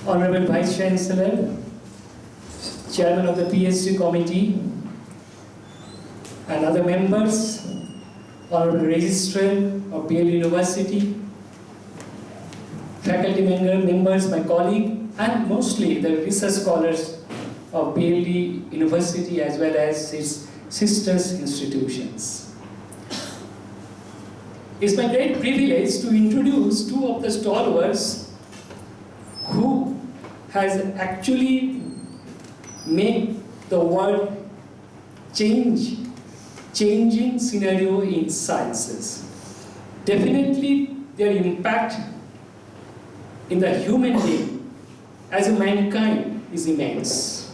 Honorable Vice Chancellor, Chairman of the PhD Committee, and other members, Honorable Registrar of Yale University, faculty members, my colleague, and mostly the research scholars of BLD University as well as its sisters institutions. It's my great privilege to introduce two of the stalwarts who has actually made the world changing scenario in sciences. Definitely their impact in the human being as a mankind is immense.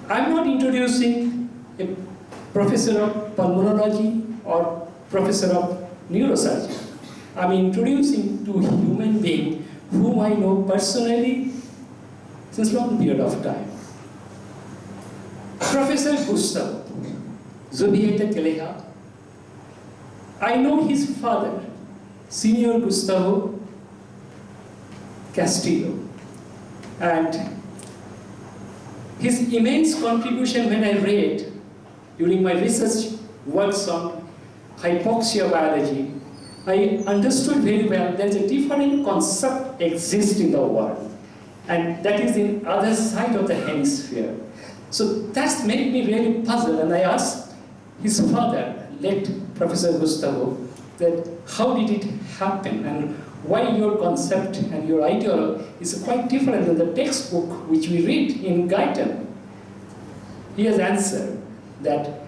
I'm not introducing a professor of pulmonology or professor of neurosurgery. I'm introducing two human beings whom I know personally since a long period of time. Professor Gustavo Zubieta Jan. I know his father, Senior Gustavo Castillo, and his immense contribution when I read during my research works on hypoxia biology, I understood very well that a different concept exists in the world, and that is in other side of the hemisphere. So that's made me really puzzled, and I asked his father, late Professor Gustavo, that how did it happen and why your concept and your ideal is quite different than the textbook which we read in Guyton. He has answered that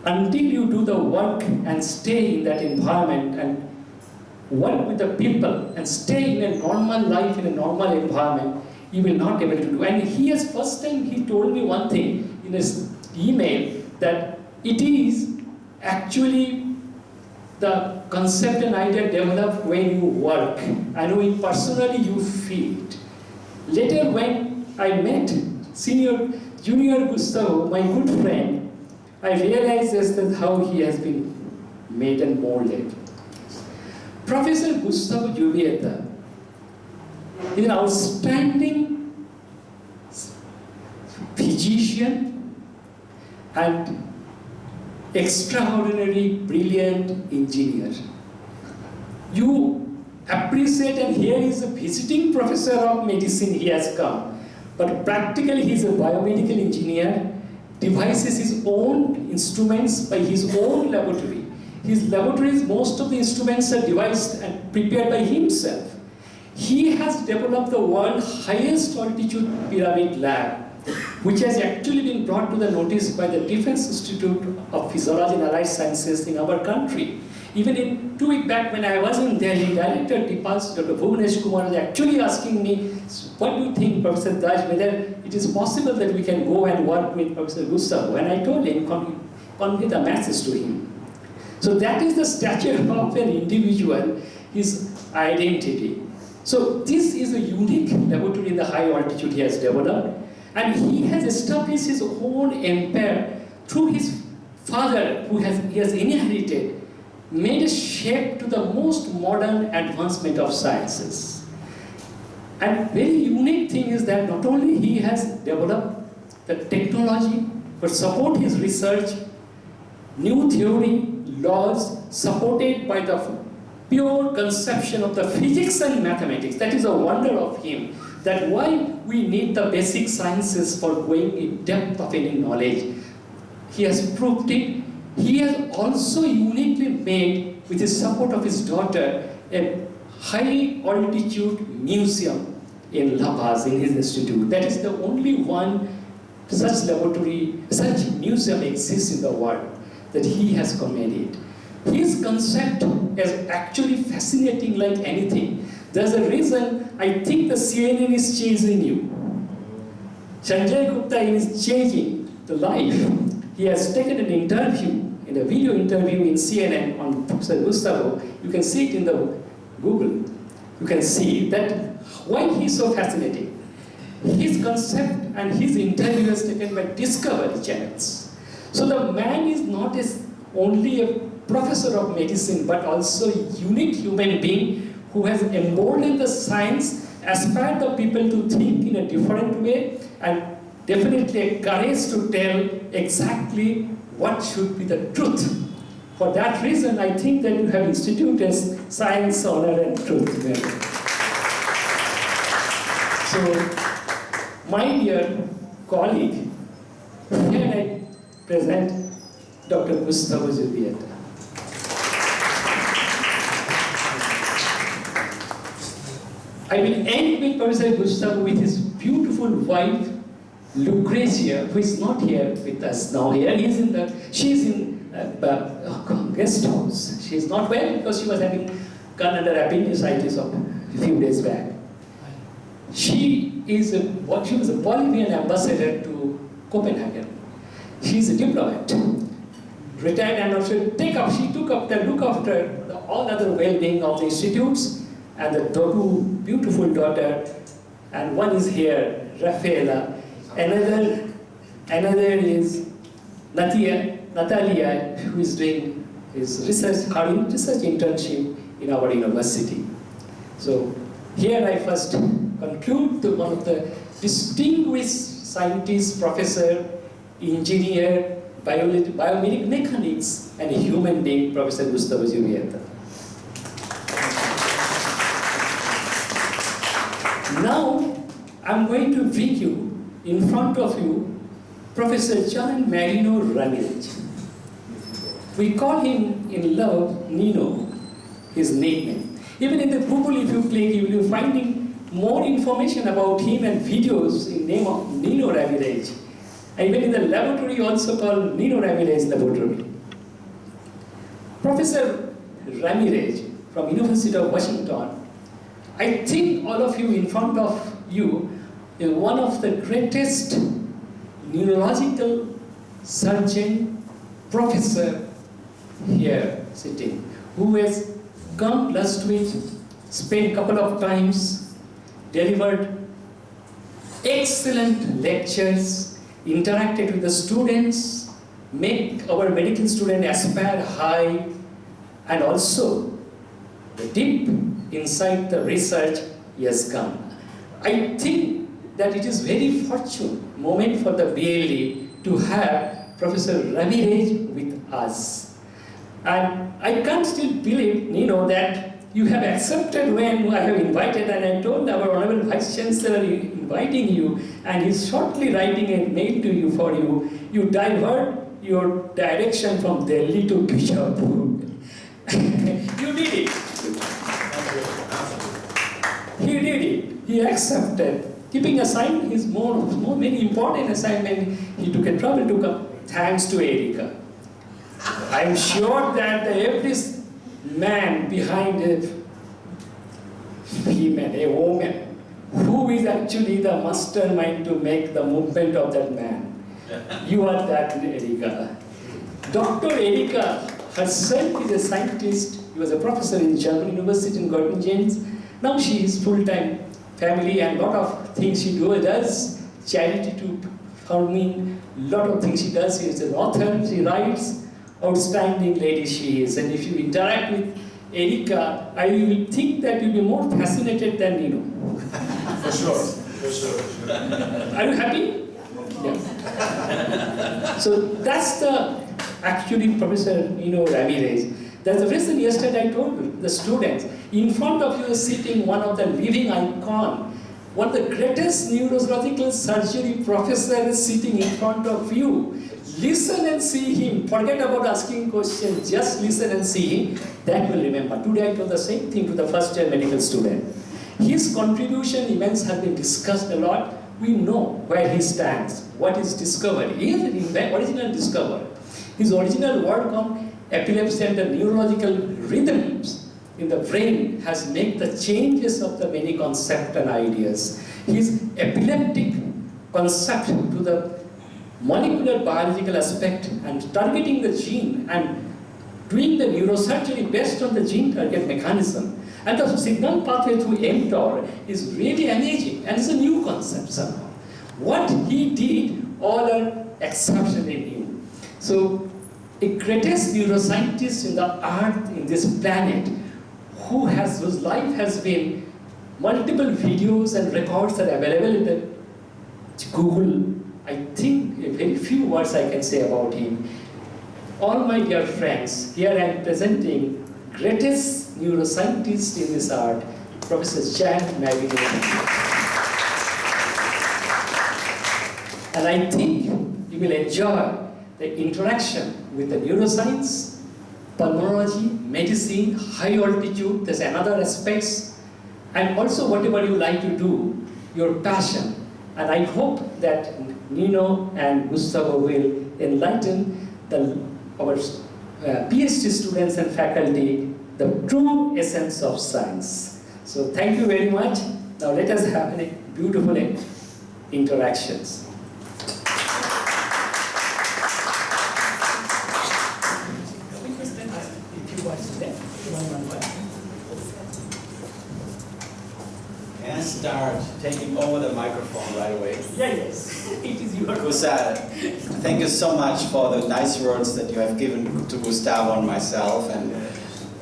until you do the work and stay in that environment and work with the people and stay in a normal life, in a normal environment, you will not be able to do. And he has first time he told me one thing in his email, that it is actually the concept and idea developed when you work. I know it personally you feel it. Later when I met Junior Gustavo, my good friend, I realized as to how he has been made and molded. Professor Gustavo Zubieta is an outstanding physician and extraordinary brilliant engineer. You appreciate, and here is a visiting professor of medicine, he has come, but practically he is a biomedical engineer, devises his own instruments by his own laboratory. His laboratories, most of the instruments are devised and prepared by himself. He has developed the world's highest altitude pyramid lab, which has actually been brought to the notice by the Defense Institute of Physiology and Allied Sciences in our country. Even in 2 weeks back when I was in Delhi, Director Dr. Bhuvanesh Kumar was actually asking me, what do you think, Professor Daj, whether it is possible that we can go and work with Professor Gustavo? And I told him, convey the message to him. So that is the stature of an individual, his identity. So this is a unique laboratory in the high altitude he has developed, and he has established his own empire through his father, who he has inherited, made a shape to the most modern advancement of sciences. And very unique thing is that not only he has developed the technology, but support his research, new theory, laws, supported by the pure conception of the physics and mathematics. That is a wonder of him, that why we need the basic sciences for going in depth of any knowledge. He has proved it. He has also uniquely made, with the support of his daughter, a high altitude museum in La Paz, in his institute. That is the only one such laboratory, such museum exists in the world, that he has commanded. His concept is actually fascinating like anything. There's a reason I think the CNN is chasing you. Sanjay Gupta is changing the life. He has taken an interview, in a video interview in CNN on Professor Gustavo. You can see it in the Google. You can see that why he's so fascinating. His concept and his interview is taken by Discovery channels. So the man is not only a professor of medicine, but also a unique human being who has emboldened the science, aspired the people to think in a different way, and definitely a courage to tell exactly what should be the truth. For that reason, I think that you have instituted science, honor, and truth. So, my dear colleague, here I present Dr. Gustavo Zubieta. I will end with Professor Gustavo with his beautiful wife, Lucrezia, who is not here with us now. Here, she's in guest house. She is not well because she was having gone under appendicitis a few days back. She was a Bolivian ambassador to Copenhagen. She is a diplomat, retired, and also she took up the look after all other well-being of the institutes, and the two beautiful daughter, and one is here, Rafaela. Another is Natalia, who is doing his research internship in our university. So here I first conclude to one of the distinguished scientists, professor, engineer, biomedical mechanics, and human being, Professor Gustavo Zubieta. Now, I'm going to bring you, in front of you, Professor Jan Marino Ramirez. We call him in love Nino, his nickname. Even in the Google, if you click, you will find more information about him and videos in name of Nino Ramirez. And even in the laboratory, also called Nino Ramirez Laboratory. Professor Ramirez from University of Washington, I think all of you in front of you is one of the greatest neurological surgeon professor here sitting, who has come last week, spent a couple of times, delivered excellent lectures, interacted with the students, make our medical student aspire high, and also deep inside the research he has come. I think that it is very fortunate moment for the BLE to have Professor Ramirez with us. And I can't still believe, Nino, that you have accepted when I have invited, and I told our Honorable Vice Chancellor inviting you, and he's shortly writing a mail to you for you. You divert your direction from Delhi to Bijapur. You did it. He did it. He accepted. Keeping aside his many important assignment, he took a trouble to come. Thanks to Erika. I'm sure that every man behind a female, a woman, who is actually the mastermind to make the movement of that man. You are that, Erika. Dr. Erika herself is a scientist. She was a professor in German University in Göttingen. Now she is full-time family, and lot of things she does, charity to farming, lot of things she does. She is an author, she writes, outstanding lady she is. And if you interact with Erika, I will think that you'll be more fascinated than Nino. For sure. Are you happy? Yeah. So that's the actually Professor Nino Ramirez. That's the reason yesterday I told the students, in front of you is sitting one of the living icon, one of the greatest neurological surgery professors sitting in front of you. Listen and see him. Forget about asking questions. Just listen and see him. That will remember. Today I told the same thing to the first year medical student. His contribution immense has been discussed a lot. We know where he stands, what is discovery. He is an original discoverer. His original work on epilepsy and the neurological rhythms in the brain has made the changes of the many concepts and ideas. His epileptic concept to the molecular biological aspect and targeting the gene and doing the neurosurgery based on the gene target mechanism and the signal pathway through mTOR is really amazing, and it's a new concept somehow. What he did, all are exceptionally new. So, a greatest neuroscientist in the earth, in this planet, whose life has been multiple videos and records are available in the Google. I think a very few words I can say about him. All my dear friends, here I am presenting greatest neuroscientist in this art, Professor Jan Marino. And I think you will enjoy the interaction with the neuroscience, pulmonology, medicine, high altitude, there's another aspects, and also whatever you like to do, your passion. And I hope that Nino and Gustavo will enlighten our PhD students and faculty the true essence of science. So thank you very much. Now let us have a beautiful interactions. Can I start taking over the microphone right away? Yeah, yes, it is your Gustavo, thank you so much for the nice words that you have given to Gustavo and myself.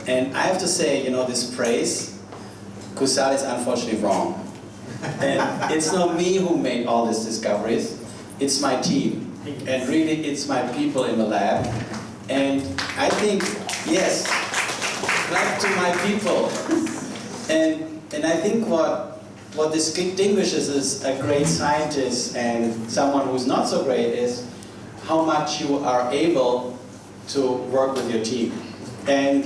And I have to say, you know, this praise, Gustavo is unfortunately wrong. And it's not me who made all these discoveries, it's my team. And really, it's my people in the lab. And I think, yes, clap to my people. And I think what distinguishes is a great scientist and someone who's not so great is how much you are able to work with your team. And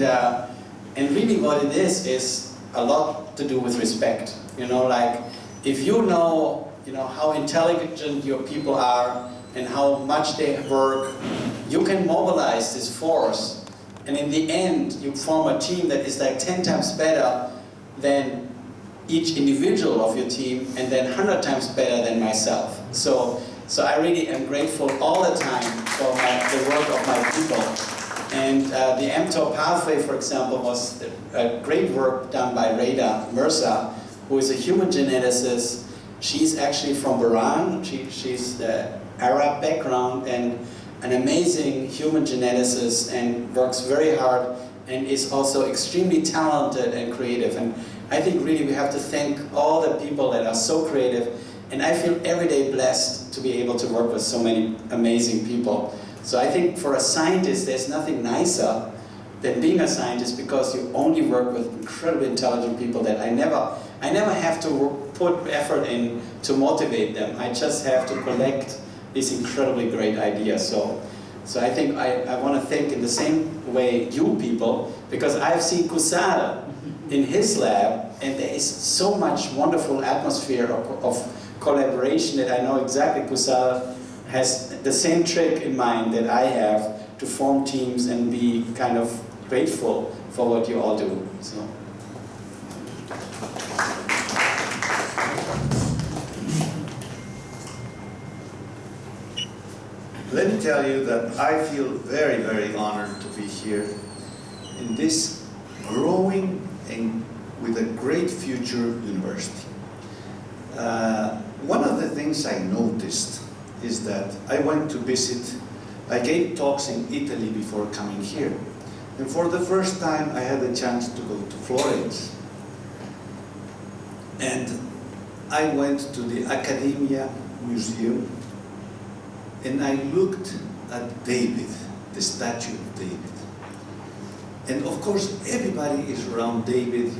really what it is a lot to do with respect. You know, like if you know how intelligent your people are and how much they work, you can mobilize this force. And in the end, you form a team that is like 10 times better than each individual of your team, and then 100 times better than myself. So I really am grateful all the time for the work of my people. And the mTOR pathway, for example, was a great work done by Reda Mirza, who is a human geneticist. She's actually from Iran. She's the Arab background and an amazing human geneticist and works very hard and is also extremely talented and creative. And I think really we have to thank all the people that are so creative, and I feel every day blessed to be able to work with so many amazing people. So I think for a scientist, there's nothing nicer than being a scientist because you only work with incredibly intelligent people that I never have to put effort in to motivate them. I just have to collect these incredibly great ideas. So I think I want to thank in the same way you people, because I've seen Kusada in his lab, and there is so much wonderful atmosphere of collaboration that I know exactly Kusada has the same trick in mind that I have to form teams and be kind of grateful for what you all do. So. Let me tell you that I feel very, very honored to be here in this growing and with a great future university. One of the things I noticed is that I went to visit, I gave talks in Italy before coming here. And for the first time I had a chance to go to Florence. And I went to the Accademia Museum and I looked at David, the statue of David. And of course, everybody is around David.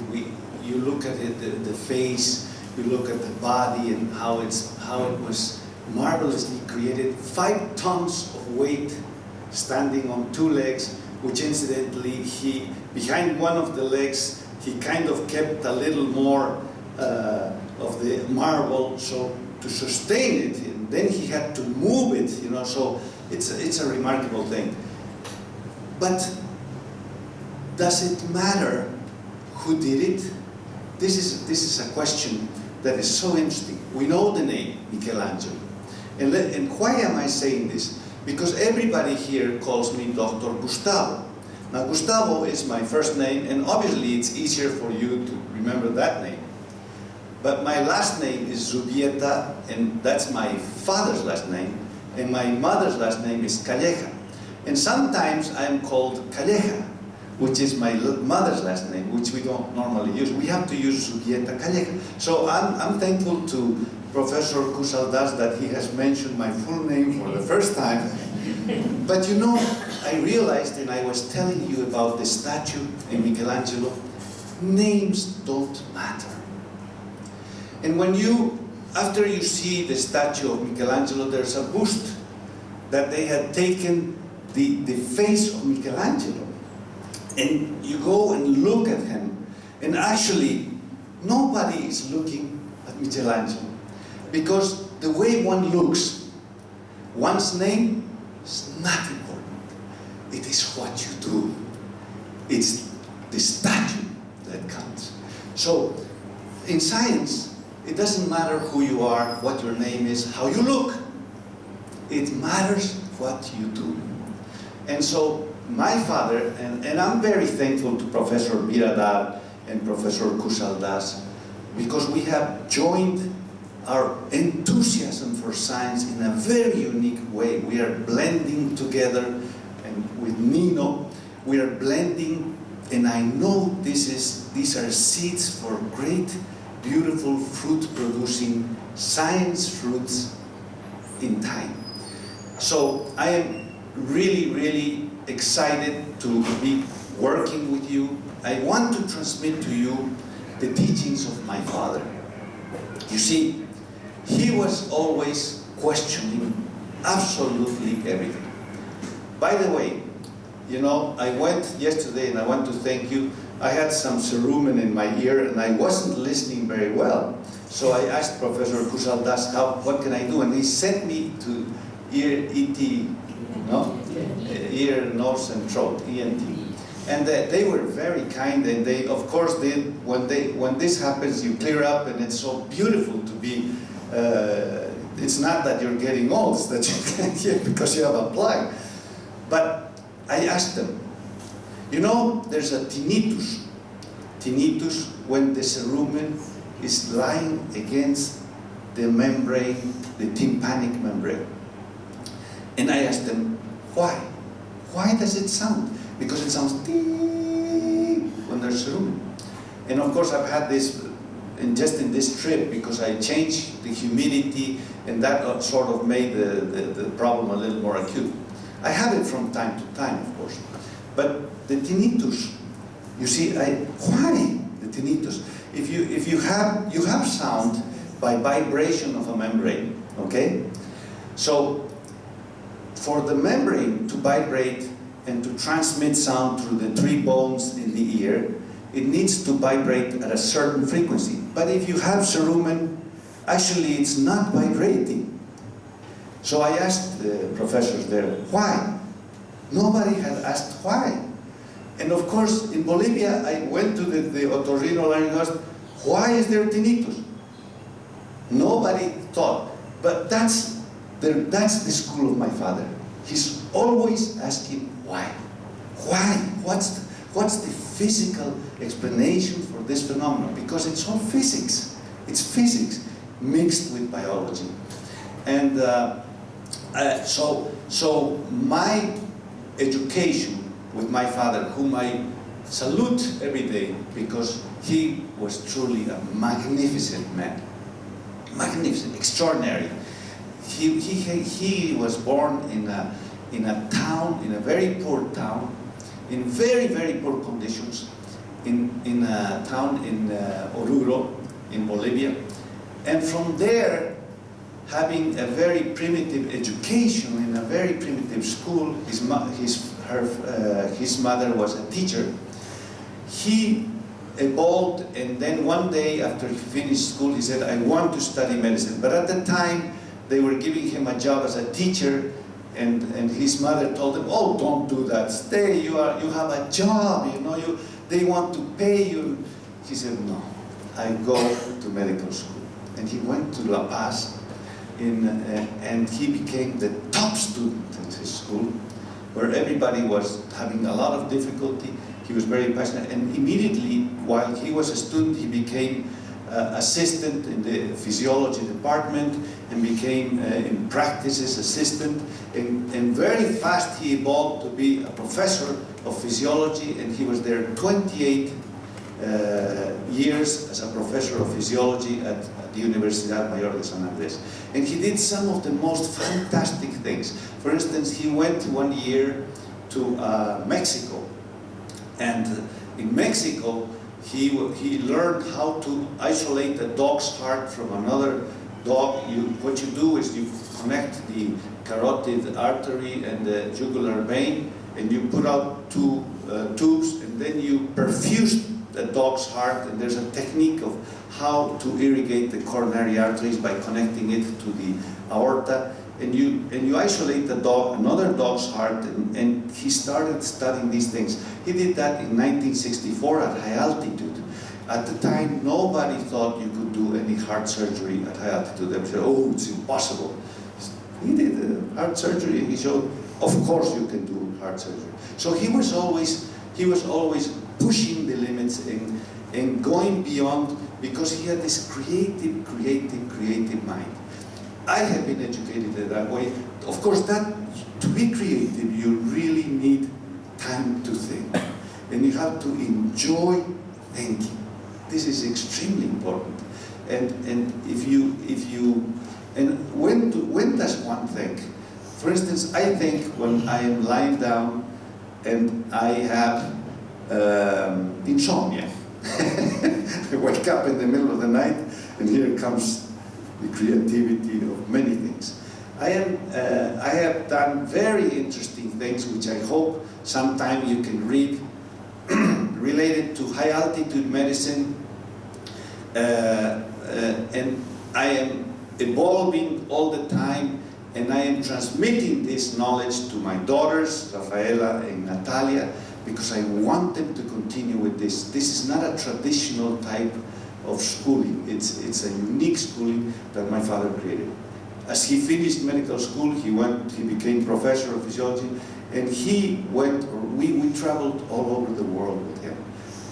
You look at it, the face, you look at the body and how it was marvelously created. 5 tons of weight standing on 2 legs, which incidentally, behind one of the legs, he kind of kept a little more of the marble so to sustain it. And then he had to move it, so it's a remarkable thing. But does it matter who did it? This is a question that is so interesting. We know the name Michelangelo. And why am I saying this? Because everybody here calls me Dr. Gustavo. Now Gustavo is my first name, and obviously it's easier for you to remember that name. But my last name is Zubieta, and that's my father's last name, and my mother's last name is Calleja. And sometimes I'm called Calleja, which is my mother's last name, which we don't normally use. We have to use Zubieta Calleja. So I'm thankful to Professor Cusaldas that he has mentioned my full name for the first time. But you know, I realized, and I was telling you about the statue in Michelangelo, names don't matter. And when after you see the statue of Michelangelo, there's a bust that they had taken the face of Michelangelo. And you go and look at him, and actually, nobody is looking at Michelangelo. Because the way one looks, one's name is not important. It is what you do. It's the statue that counts. So, in science, it doesn't matter who you are, what your name is, how you look. It matters what you do. And so, my father, and I'm very thankful to Professor Biradar and Professor Cusaldas, because we have joined our enthusiasm for science in a very unique way. We are blending together, and with Nino, we are blending, and I know these are seeds for great, beautiful fruit-producing science fruits in time. So I am really, really excited to be working with you. I want to transmit to you the teachings of my father. You see, he was always questioning absolutely everything. By the way, you know, I went yesterday, and I want to thank you. I had some cerumen in my ear, and I wasn't listening very well. So I asked Professor Cusaldas, what can I do? And he sent me to ear, ET, no? Ear, nose, and throat, ENT. And they were very kind, and they, of course, when this happens, you clear up, and it's so beautiful to be. It's not that you're getting old, it's that you can't hear because you have a plug. But I asked them, you know, there's a tinnitus. Tinnitus when the cerumen is lying against the membrane, the tympanic membrane. And I asked them, why? Why does it sound? Because it sounds ding when there's cerumen. And of course I've had this, just in this trip, because I changed the humidity, and that sort of made the problem a little more acute. I have it from time to time, of course. But the tinnitus, you see, why the tinnitus? If you have sound by vibration of a membrane, okay? So for the membrane to vibrate and to transmit sound through the three bones in the ear, it needs to vibrate at a certain frequency. But if you have cerumen, actually it's not vibrating. So I asked the professors there, why? Nobody had asked why. And of course, in Bolivia, I went to the otorrinolaryngologist, why is there tinnitus? Nobody thought. But that's the school of my father. He's always asking why. Why? What's the physical explanation for this phenomenon? Because it's all physics. It's physics mixed with biology. And so my education with my father, whom I salute every day, because he was truly a magnificent man. Magnificent, extraordinary. He was born in a town, in a very poor town, in very, very poor conditions, in a town in Oruro, in Bolivia. And from there, having a very primitive education in a very primitive school, his mother was a teacher. He evolved, and then one day after he finished school, he said, I want to study medicine. But at the time, they were giving him a job as a teacher, and his mother told him, oh, don't do that, stay, you have a job, you know, they want to pay you. He said, no, I go to medical school. And he went to La Paz, and he became the top student at his school, where everybody was having a lot of difficulty. He was very passionate, and immediately, while he was a student, he became assistant in the physiology department, and became in practices assistant, and very fast he evolved to be a professor of physiology, and he was there 28 years as a professor of physiology at the Universidad Mayor de San Andrés. And he did some of the most fantastic things. For instance, he went 1 year to Mexico, and in Mexico he learned how to isolate a dog's heart from another dog. What you do is you connect the carotid artery and the jugular vein, and you put out two tubes, and then you perfuse the dog's heart, and there's a technique of how to irrigate the coronary arteries by connecting it to the aorta, and you isolate the dog, another dog's heart, and he started studying these things. He did that in 1964 at high altitude. At the time, nobody thought you could do any heart surgery at high altitude. They said, oh, it's impossible. He did heart surgery, and he showed, of course you can do heart surgery. So he was always pushing the limits and going beyond, because he had this creative mind. I have been educated in that way. Of course, to be creative, you really need time to think, and you have to enjoy thinking. This is extremely important. And when does one think? For instance, I think when I am lying down and I have insomnia. I wake up in the middle of the night, and here comes the creativity of many things. I have done very interesting things, which I hope sometime you can read, related to high altitude medicine, and I am evolving all the time, and I am transmitting this knowledge to my daughters, Rafaela and Natalia, because I want them to continue with this. This is not a traditional type of schooling. It's a unique schooling that my father created. As he finished medical school, he became professor of physiology, and we traveled all over the world with him.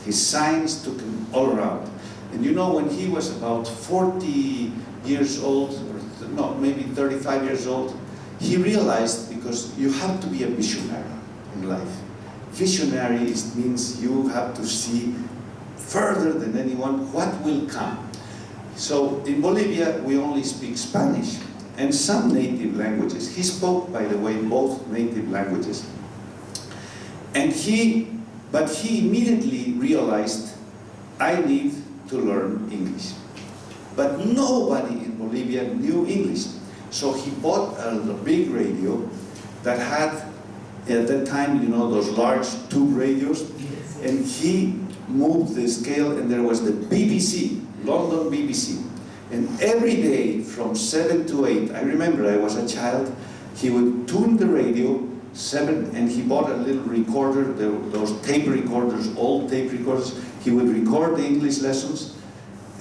His science took him all around. And you know, when he was about 40 years old, or no, maybe 35 years old, he realized, because you have to be a visionary in life. Visionary means you have to see further than anyone what will come. So in Bolivia, we only speak Spanish and some native languages. He spoke, by the way, both native languages. But he immediately realized, I need to learn English. But nobody in Bolivia knew English. So he bought a big radio that had, at that time, you know, those large tube radios, and he moved the scale, and there was the BBC, London BBC. And every day from 7 to 8, I remember I was a child, he would tune the radio, and he bought a little recorder, those tape recorders, old tape recorders. He would record the English lessons,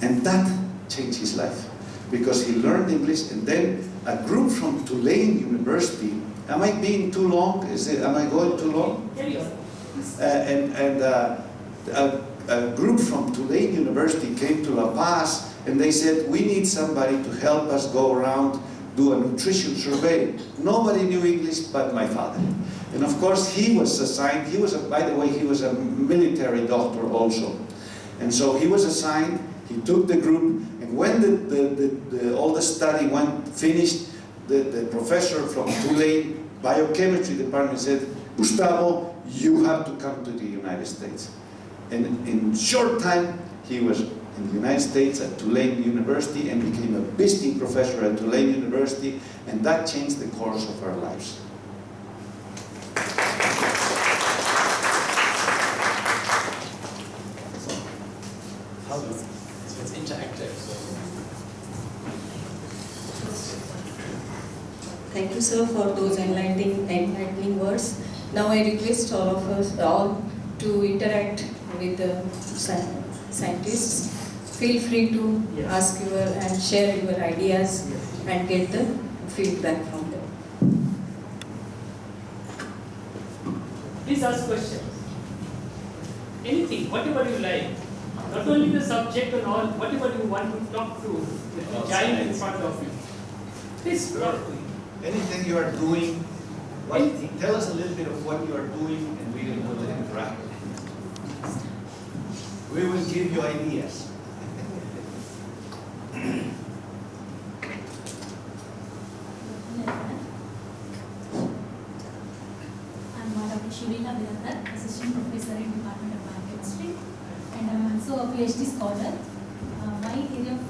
and that changed his life, because he learned English. And then a group from Tulane University, am I being too long? Am I going too long? A group from Tulane University came to La Paz, and they said, we need somebody to help us go around, do a nutrition survey. Nobody knew English but my father. And of course, he was assigned, by the way, he was a military doctor also. And so he was assigned, he took the group, and when all the study finished, the professor from Tulane biochemistry department said, Gustavo, you have to come to the United States. And in short time, he was in the United States at Tulane University and became a visiting professor at Tulane University, and that changed the course of our lives. It's interactive. Thank you, sir, for those enlightening words. Now I request all of us all to interact with the scientists. Feel free to ask and share your ideas and get the feedback from them. Please ask questions. Anything, whatever you like. Not only the subject and all, whatever you want to talk to with the child in front of you. Please, Anything you are doing, tell us a little bit of what you are doing and we will interact. We will give you ideas. I'm Dr. Zubieta Jan, Assistant Professor in Department of Biochemistry, and I'm also a PhD scholar. My area of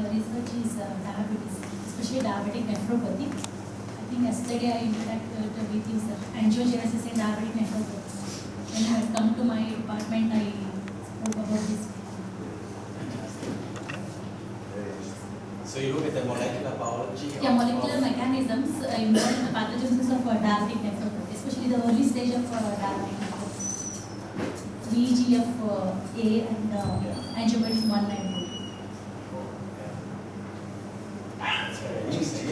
research is diabetes, especially diabetic nephropathy. I think yesterday I interacted with this angiogenesis in diabetic nephropathy. When I had come to my department, I spoke about this. So you look at the molecular biology? Yeah, molecular mechanisms involved in the pathogenesis of diabetic nephropathy, especially the early stage of diabetic nephropathy. VEGF-A and angiotensin 1 and 2. That's very interesting.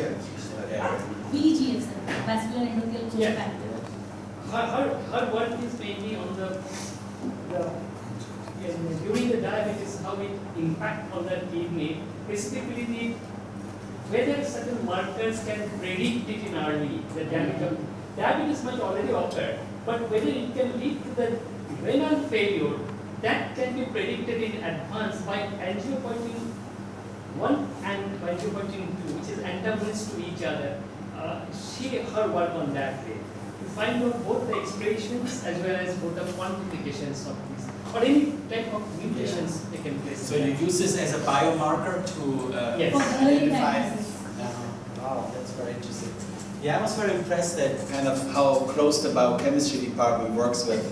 Yeah. VEGF, sir, vascular endothelial growth Yeah. factor. her work is mainly on the during the diabetes, how it impact on the kidney, specifically whether certain markers can predict it in early, the diabetes might already occur, but whether it can lead to the renal failure, that can be predicted in advance by angiopoietin 1 and angiopoietin 2, which is antagonists to each other. Her work on that way, to find out both the expressions as well as both the quantifications of these, or any type of mutations taken place. So you use this as a biomarker to Yes. For early identify? diagnosis. Wow, that's very interesting. Yeah, I was very impressed at kind of how close the biochemistry department works with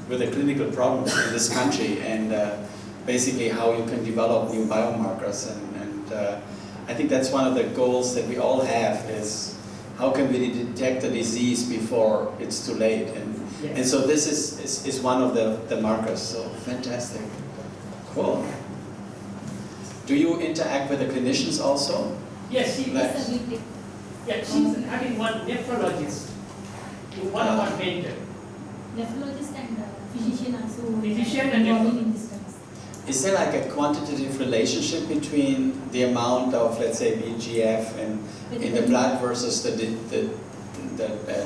the clinical problems in this country, and basically how you can develop new biomarkers. And I think that's one of the goals that we all have, is how can we detect the disease before it's too late. And so this is one of the markers. So fantastic. Cool. Do you interact with the clinicians also? Yes, she Like- Yes, sir, we take. she's having one nephrologist, one of our mentor. Nephrologist and physician also Physician and involved nephrologist. in this studies. Is there like a quantitative relationship between the amount of, let's say, VEGF in the blood versus the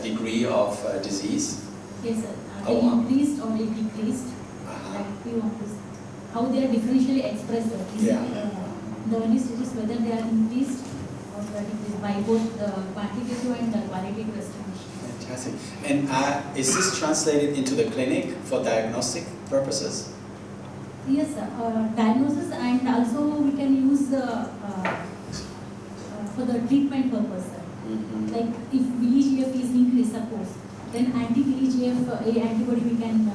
degree of disease? Yes, sir. Oh, They wow. increased or they decreased. Uh-huh. Like we want to see how they are differentially expressed. Is Yeah. it, the early stages, whether they are increased or decreased by both the quantitative and the qualitative estimation. Fantastic. And is this translated into the clinic for diagnostic purposes? Yes, sir. Diagnosis, and also we can use for the treatment purpose, sir. Mm-hmm. Like if VEGF is increased, suppose, then anti-VEGF-A antibody we can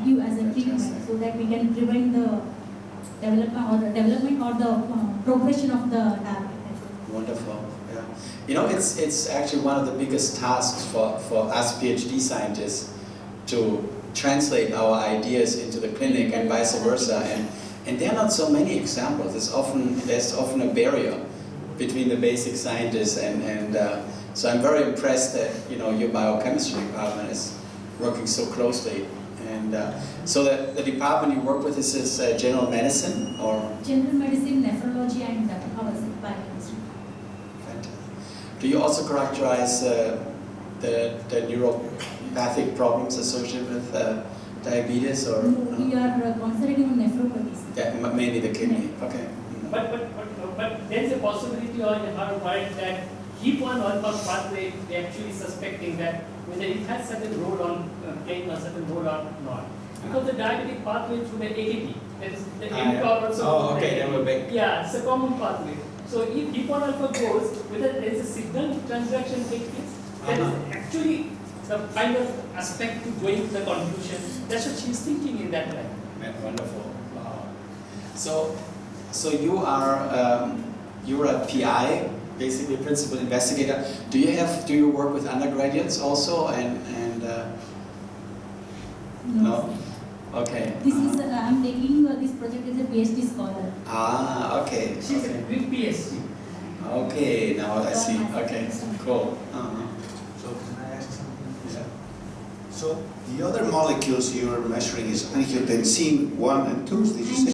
give as a treatment, Fantastic. so that we can prevent the development or the progression of the diabetes. Wonderful. Yeah. You know, it's actually one of the biggest tasks for us PhD scientists to translate our ideas into the clinic and vice versa. And there are not so many examples. There's often a barrier between the basic scientists and so I'm very impressed that your biochemistry department is working so closely. And so the department you work with is general medicine or? General medicine, nephrology, and ours biochemistry. Fantastic. Do you also characterize the neuropathic problems associated with diabetes or? No, we are concentrating on nephropathies. Yeah, mainly the kidney. Okay. But there's a possibility on her part that HIP1 alpha pathway, they're actually suspecting that whether it has certain role on playing a certain role or not. Because the diabetic pathway through the AKT, that is the mTOR also. Oh, okay, they were big. Yeah, it's a common pathway. So if HIP1 alpha goes, whether there is a signal transaction takes place, that is actually the kind of aspect to going to the conclusion. That's what she's thinking in that way. Wonderful. Wow. So you're a PI, basically a principal investigator. Do you work with undergraduates also and no? Okay. This is I'm taking this project as a PhD scholar. Ah, okay. She's Okay. a big PhD. Okay, now I see. Okay, cool. Uh-huh. So can I ask something? Yeah. So the other molecules you're measuring is angiotensin 1 and 2, did you say?